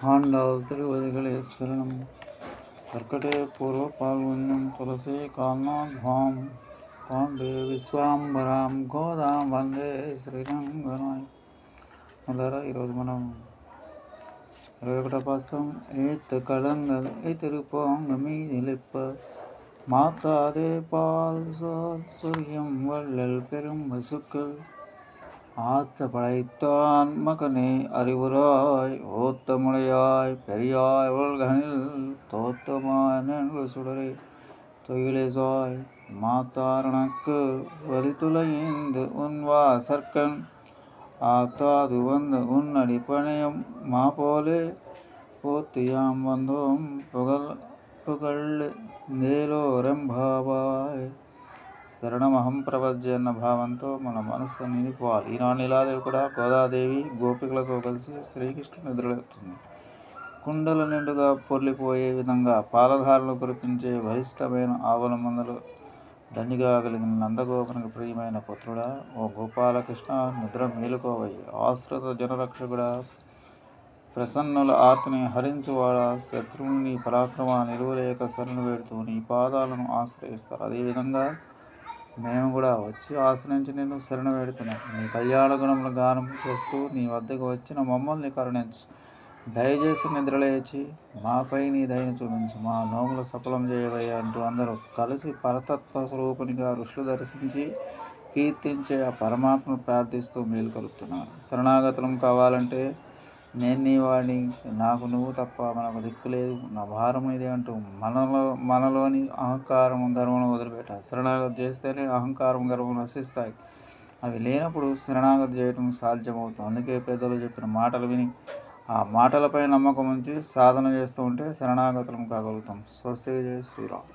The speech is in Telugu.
ఆండాళ్ తిరువడిகளே శరణం. కర్కటే పూర్వ పాల్గొన్యం తులసీ కాల్నాధ్వాం కాండే విశ్వాంబరాం గోదాం వందే శ్రీరంగనాయ్. అలారా ఈరోజు మనం 21వ పాఠం ఏత్ కళంగల్ ఎతిరుపోంగ మీదిలిప్ప மாத்தாதே பால் சூரியம் வள்ளல் பெரும் வசுக்கள் ஆத்த படைத்தான் மகனே அறிவுராய் ஓத்தமுடையாய் பெரியாய் உலகனில் தோத்தமாய் நின்று சுடரே தொழிலேசாய் மாத்தாரணக்கு வலித்துளைந்து உன்வா சர்க்கன் ஆத்தாது வந்து உன்னடி பணியம் மாபோலே போத்தியாம் வந்தோம் புகழ் నేలో రంభాబాయ్. శరణమహం ప్రపంచ అన్న భావంతో మన మనస్సు నిలిపోవాలి. ఈనాడు నీలాదేవి కూడా గోదాదేవి గోపికలతో కలిసి శ్రీకృష్ణుడు నిద్రలేస్తుంది. కుండల నిండుగా పొర్లిపోయే విధంగా పాలధారలు కురిపించే బలిష్టమైన ఆవుల మందలు దండిగా కలిగిన నందగోపునికి ప్రియమైన పుత్రుడా, ఓ గోపాలకృష్ణ నిద్ర మేలుకోవయ్యి. ఆశ్రిత జనరక్షకుడా, ప్రసన్నుల ఆత్మని హరించువాడ, శత్రువుని పరాక్రమ నిలువలేక శరణు వేడుతూ నీ పాదాలను ఆశ్రయిస్తారు. అదేవిధంగా మేము కూడా వచ్చి ఆశ్రయించి నిన్ను శరణ వేడుతున్నాం. నీ కళ్యాణ గుణముల గానం చేస్తూ నీ వద్దకు వచ్చిన మమ్మల్ని కరుణించు. దయచేసి నిద్రలేచి మాపై నీ దయను చూపించు. మా నోములు సఫలం చేయవయ్యా అంటూ అందరూ కలిసి పరతత్వ స్వరూపునిగా ఋషులు దర్శించి కీర్తించే ఆ పరమాత్మను ప్రార్థిస్తూ మేలుకొలుపుతున్నారు. శరణాగతులం కావాలంటే నేను నీ వాడిని, నాకు నువ్వు తప్ప మనకు దిక్కు లేదు, నా భారం ఇదే అంటూ మనలోని అహంకారం గర్వం వదిలిపెట్టాలి. శరణాగతి చేస్తేనే అహంకారం గర్వం నశిస్తాయి. అవి లేనప్పుడు శరణాగతి చేయడం సాధ్యమవుతుంది. అందుకే పెద్దలు చెప్పిన మాటలు విని ఆ మాటలపై నమ్మకం ఉంచి సాధన చేస్తూ ఉంటే శరణాగతులం కాగలుగుతాం. స్వస్తి. జై శ్రీరామ్.